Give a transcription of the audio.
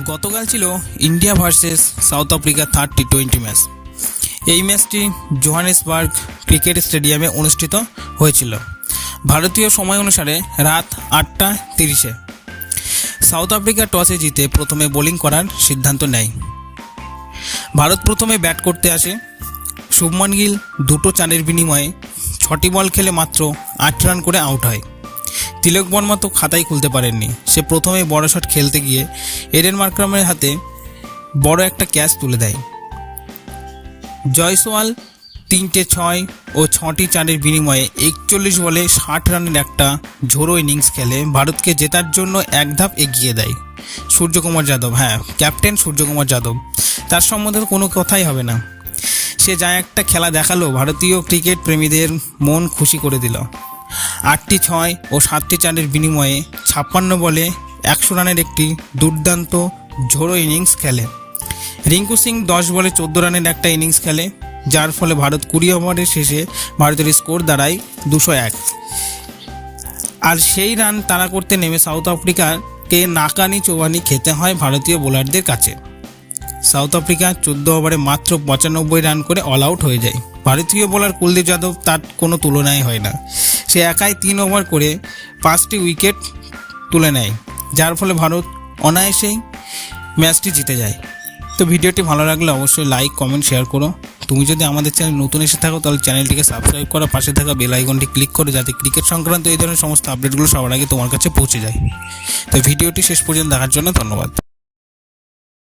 গতকাল ছিল India versus south Africa third T20 match. এই ম্যাচটি জোহানেসবার্গ ক্রিকেট স্টেডিয়ামে অনুষ্ঠিত হয়েছিল ভারতীয় সময় অনুসারে রাত 8:30-এ। সাউথ আফ্রিকা টসে জিতে প্রথমে বোলিং করার সিদ্ধান্ত নেয়। ভারত প্রথমে ব্যাট করতে আসে। শুভমান গিল 2 চারের বিনিময়ে 6টি বল খেলে মাত্র 8 রান করে আউট হয়। তিলক বর্মা তো খাতাই খুলতে পারেননি। সে প্রথমে বড় শট খেলতে গিয়ে এডেন মার্ক্রামের হাতে বড় একটা ক্যাচ তুলে দেয়। জয়সওয়াল 3টে 6 ও 6টি চারের বিনিময়ে 41 বলে 60 রানের একটা ঝোড়ো ইনিংস খেলে ভারতকে জেতার জন্য এক ধাপ এগিয়ে দেয় সূর্যকুমার যাদব। ক্যাপ্টেন সূর্যকুমার যাদব, তার সম্বন্ধে তো কোনো কথাই হবে না। সে যা একটা খেলা দেখালো, ভারতীয় ক্রিকেট প্রেমীদের মন খুশি করে দিল। 8টি 6 ও 7টি চারের বিনিময়ে 56 বলে 100 রানের একটি দুর্দান্ত ঝোড়ো ইনিংস খেলে। রিঙ্কু সিং 10 বলে 14 রানের একটা ইনিংস খেলে, যার ফলে ভারত 20 ওভারের শেষে ভারতের স্কোর দাঁড়ায় 201। আর সেই রান তাড়া করতে নেমে সাউথ আফ্রিকাকে নাকানি চোবানি খেতে হয় ভারতীয় বোলারদের কাছে। সাউথ আফ্রিকা 14 ওভারে মাত্র 95 রান করে অল আউট হয়ে যায়। ভারতীয় বোলার কুলদীপ যাদব, তার কোনো তুলনাই হয় না। সে একাই 3 ওভার করে 5টি উইকেট তুলে নেয়, যার ফলে ভারত অনায়াসেই ম্যাচটি জিতে যায়। তো ভিডিওটি ভালো লাগলে অবশ্যই লাইক, কমেন্ট, শেয়ার করো। তুমি যদি আমাদের চ্যানেল নতুন এসে থাকো তাহলে চ্যানেলটিকে সাবস্ক্রাইব করো, পাশে থাকা বেল আইকনটি ক্লিক করে, যাতে ক্রিকেট সংক্রান্ত এই ধরনের সমস্ত আপডেটগুলো সবার আগে তোমার কাছে পৌঁছে যায়। তো ভিডিওটি শেষ পর্যন্ত দেখার জন্য ধন্যবাদ।